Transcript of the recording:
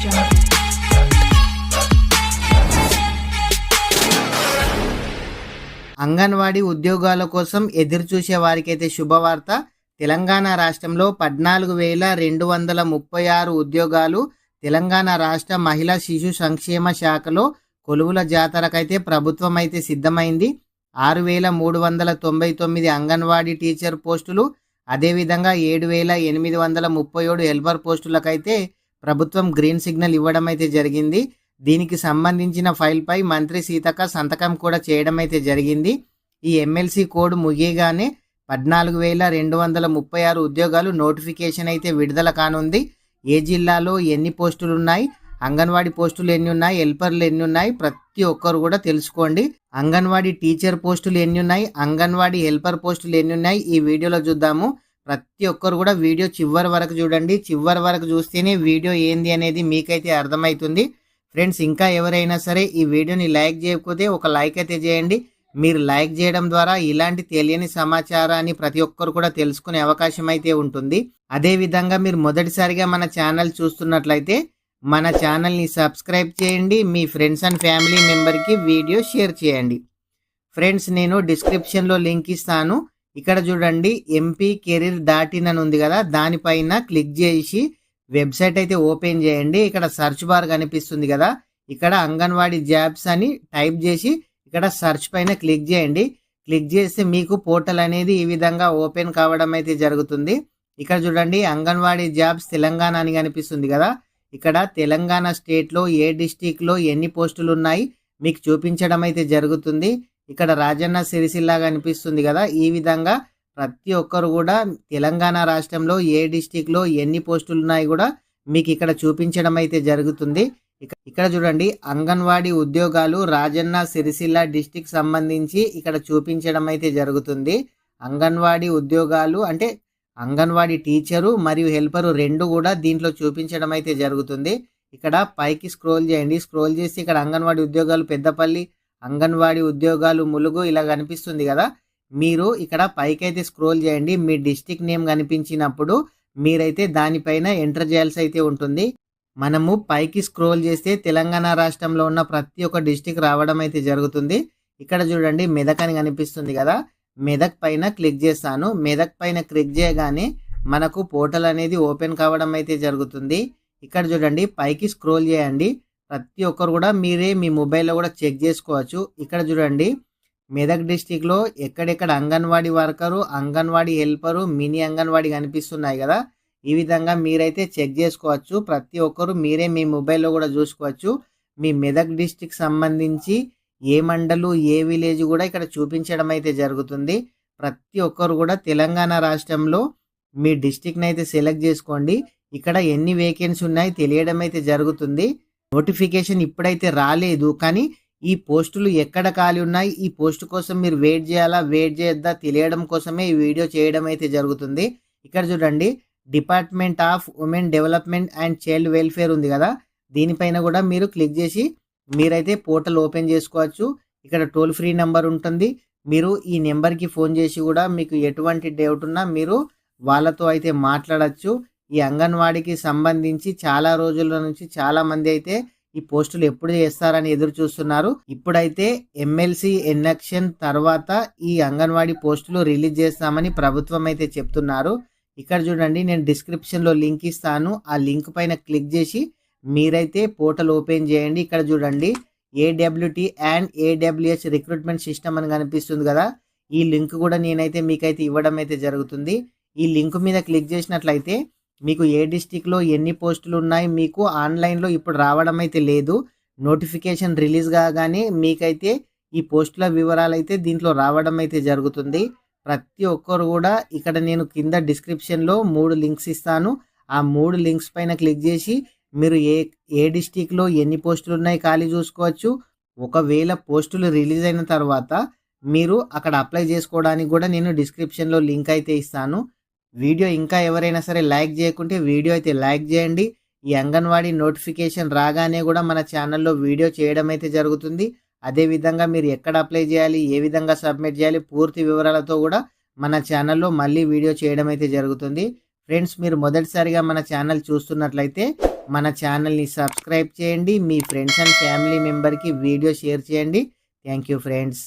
Jungle. Anganwadi ఉద్యోగాల కోసం ఎదురుచూసే వారికైతే శుభవార్త. తెలంగాణ రాష్ట్రంలో 14,236 ఉద్యోగాలు తెలంగాణ రాష్ట్ర మహిళా శిశు సంక్షేమ శాఖలో కొలువుల జాతరకైతే ప్రభుత్వం అయితే సిద్ధమైంది. 6,399 అంగన్వాడీ టీచర్ పోస్టులు, అదేవిధంగా 7,837 హెల్పర్ పోస్టులకైతే ప్రభుత్వం గ్రీన్ సిగ్నల్ ఇవ్వడం అయితే జరిగింది. దీనికి సంబంధించిన ఫైల్పై మంత్రి సీతక్క సంతకం కూడా చేయడం అయితే జరిగింది. ఈ ఎమ్మెల్సీ కోడ్ ముగియగానే 14,236 ఉద్యోగాలు నోటిఫికేషన్ అయితే విడుదల కానుంది. ఏ జిల్లాలో ఎన్ని పోస్టులు ఉన్నాయి, అంగన్వాడీ పోస్టులు ఎన్ని ఉన్నాయి, హెల్పర్లు ఎన్ని ఉన్నాయి, ప్రతి ఒక్కరు కూడా తెలుసుకోండి. అంగన్వాడీ టీచర్ పోస్టులు ఎన్ని ఉన్నాయి, అంగన్వాడీ హెల్పర్ పోస్టులు ఎన్ని ఉన్నాయి, ఈ వీడియోలో చూద్దాము. ప్రతి ఒక్కరు కూడా వీడియో చివరి వరకు చూడండి. చివరి వరకు చూస్తేనే వీడియో ఏంది అనేది మీకైతే అర్థమవుతుంది. ఫ్రెండ్స్, ఇంకా ఎవరైనా సరే ఈ వీడియోని లైక్ చేయకపోతే ఒక లైక్ అయితే చేయండి. మీరు లైక్ చేయడం ద్వారా ఇలాంటి తెలియని సమాచారాన్ని ప్రతి ఒక్కరు కూడా తెలుసుకునే అవకాశం అయితే ఉంటుంది. అదేవిధంగా మీరు మొదటిసారిగా మన ఛానల్ చూస్తున్నట్లయితే మన ఛానల్ని సబ్స్క్రైబ్ చేయండి. మీ ఫ్రెండ్స్ అండ్ ఫ్యామిలీ మెంబర్కి వీడియో షేర్ చేయండి. ఫ్రెండ్స్, నేను డిస్క్రిప్షన్లో లింక్ ఇస్తాను. ఇక్కడ చూడండి, ఎంపీ కెరీర్ .in అని ఉంది కదా, దానిపైన క్లిక్ చేసి వెబ్సైట్ అయితే ఓపెన్ చేయండి. ఇక్కడ సర్చ్ బార్ కనిపిస్తుంది కదా, ఇక్కడ అంగన్వాడీ జాబ్స్ అని టైప్ చేసి ఇక్కడ సర్చ్ పైన క్లిక్ చేయండి. క్లిక్ చేస్తే మీకు పోర్టల్ అనేది ఈ విధంగా ఓపెన్ కావడం అయితే జరుగుతుంది. ఇక్కడ చూడండి, అంగన్వాడీ జాబ్స్ తెలంగాణ అని కనిపిస్తుంది కదా, ఇక్కడ తెలంగాణ స్టేట్లో ఏ డిస్టిక్లో ఎన్ని పోస్టులు ఉన్నాయి మీకు చూపించడం అయితే జరుగుతుంది. ఇక్కడ రాజన్న సిరిసిల్ల కనిపిస్తుంది కదా, ఈ విధంగా ప్రతి ఒక్కరు కూడా తెలంగాణ రాష్ట్రంలో ఏ డిస్టిక్లో ఎన్ని పోస్టులు ఉన్నాయి కూడా మీకు ఇక్కడ చూపించడం అయితే జరుగుతుంది. ఇక్కడ చూడండి, అంగన్వాడీ ఉద్యోగాలు రాజన్న సిరిసిల్ల డిస్టిక్ సంబంధించి ఇక్కడ చూపించడం అయితే జరుగుతుంది. అంగన్వాడీ ఉద్యోగాలు అంటే అంగన్వాడీ టీచరు మరియు హెల్పరు రెండు కూడా దీంట్లో చూపించడం అయితే జరుగుతుంది. ఇక్కడ పైకి స్క్రోల్ చేయండి. స్క్రోల్ చేసి ఇక్కడ అంగన్వాడీ ఉద్యోగాలు పెద్దపల్లి, అంగన్వాడీ ఉద్యోగాలు ములుగు ఇలా కనిపిస్తుంది కదా, మీరు ఇక్కడ పైకి అయితే స్క్రోల్ చేయండి. మీ డిస్టిక్ నేమ్ కనిపించినప్పుడు మీరైతే దానిపైన ఎంటర్ చేయాల్సి అయితే ఉంటుంది. మనము పైకి స్క్రోల్ చేస్తే తెలంగాణ రాష్ట్రంలో ఉన్న ప్రతి ఒక్క డిస్టిక్ రావడం అయితే జరుగుతుంది. ఇక్కడ చూడండి, మెదక్ అని కనిపిస్తుంది కదా, మెదక్ పైన క్లిక్ చేస్తాను. మెదక్ పైన క్లిక్ చేయగానే మనకు పోర్టల్ అనేది ఓపెన్ కావడం అయితే జరుగుతుంది. ఇక్కడ చూడండి, పైకి స్క్రోల్ చేయండి. ప్రతి ఒక్కరు కూడా మీరే మీ మొబైల్లో కూడా చెక్ చేసుకోవచ్చు. ఇక్కడ చూడండి, మెదక్ డిస్టిక్లో ఎక్కడెక్కడ anganwadi worker, anganwadi helper, mini anganwadi కనిపిస్తున్నాయి కదా, ఈ విధంగా మీరైతే చెక్ చేసుకోవచ్చు. ప్రతి ఒక్కరు మీరే మీ మొబైల్లో కూడా చూసుకోవచ్చు. మీ మెదక్ డిస్టిక్ సంబంధించి ఏ మండలు ఏ విలేజ్ కూడా ఇక్కడ చూపించడం అయితే జరుగుతుంది. ప్రతి ఒక్కరు కూడా తెలంగాణ రాష్ట్రంలో మీ డిస్టిక్ని అయితే సెలెక్ట్ చేసుకోండి. ఇక్కడ ఎన్ని వేకెన్సీ ఉన్నాయి తెలియడం అయితే జరుగుతుంది. నోటిఫికేషన్ ఇప్పుడైతే రాలేదు, కానీ ఈ పోస్టులు ఎక్కడ ఖాళీ ఉన్నాయి, ఈ పోస్టు కోసం మీరు వెయిట్ చేయాలా వెయిట్ చేయొద్దా తెలియడం కోసమే ఈ వీడియో చేయడం అయితే జరుగుతుంది. ఇక్కడ చూడండి, department of women development and child welfare ఉంది కదా, దీనిపైన కూడా మీరు క్లిక్ చేసి మీరైతే పోర్టల్ ఓపెన్ చేసుకోవచ్చు. ఇక్కడ టోల్ ఫ్రీ నెంబర్ ఉంటుంది. మీరు ఈ నెంబర్కి ఫోన్ చేసి కూడా మీకు ఎటువంటి డౌట్ ఉన్నా మీరు వాళ్ళతో అయితే మాట్లాడచ్చు. ఈ అంగన్వాడీకి సంబంధించి చాలా రోజుల నుంచి చాలా మంది అయితే ఈ పోస్టులు ఎప్పుడు చేస్తారని ఎదురు చూస్తున్నారు. ఇప్పుడైతే ఎమ్మెల్సీ ఎలక్షన్ తర్వాత ఈ అంగన్వాడీ పోస్టులు రిలీజ్ చేస్తామని ప్రభుత్వం అయితే చెప్తున్నారు. ఇక్కడ చూడండి, నేను డిస్క్రిప్షన్లో లింక్ ఇస్తాను. ఆ లింక్ పైన క్లిక్ చేసి మీరైతే పోర్టల్ ఓపెన్ చేయండి. ఇక్కడ చూడండి, AWT and AWS recruitment system అని కనిపిస్తుంది కదా, ఈ లింక్ కూడా నేనైతే మీకైతే ఇవ్వడం అయితే జరుగుతుంది. ఈ లింక్ మీద క్లిక్ చేసినట్లయితే మీకు ఏ డిస్టిక్లో ఎన్ని పోస్టులు ఉన్నాయి మీకు ఆన్లైన్లో ఇప్పుడు రావడం అయితే లేదు. నోటిఫికేషన్ రిలీజ్ కాగానే మీకైతే ఈ పోస్టుల వివరాలు అయితే దీంట్లో రావడం అయితే జరుగుతుంది. ప్రతి ఒక్కరు కూడా ఇక్కడ నేను కింద డిస్క్రిప్షన్లో 3 లింక్స్ ఇస్తాను. ఆ 3 లింక్స్ పైన క్లిక్ చేసి మీరు ఏ డిస్టిక్లో ఎన్ని పోస్టులు ఉన్నాయి ఖాళీ చూసుకోవచ్చు. ఒకవేళ పోస్టులు రిలీజ్ అయిన తర్వాత మీరు అక్కడ అప్లై చేసుకోవడానికి కూడా నేను డిస్క్రిప్షన్లో లింక్ అయితే ఇస్తాను. వీడియో ఇంకా ఎవరైనా సరే లైక్ చేయకుంటే వీడియో అయితే లైక్ చేయండి. ఈ అంగన్వాడీ నోటిఫికేషన్ రాగానే కూడా మన ఛానల్లో వీడియో చేయడం అయితే జరుగుతుంది. అదేవిధంగా మీరు ఎక్కడ అప్లై చేయాలి, ఏ విధంగా సబ్మిట్ చేయాలి, పూర్తి వివరాలతో కూడా మన ఛానల్లో మళ్ళీ వీడియో చేయడం అయితే జరుగుతుంది. ఫ్రెండ్స్, మీరు మొదటిసారిగా మన ఛానల్ చూస్తున్నట్లయితే మన ఛానల్ని సబ్స్క్రైబ్ చేయండి. మీ ఫ్రెండ్స్ అండ్ ఫ్యామిలీ మెంబర్కి వీడియో షేర్ చేయండి. Thank you friends.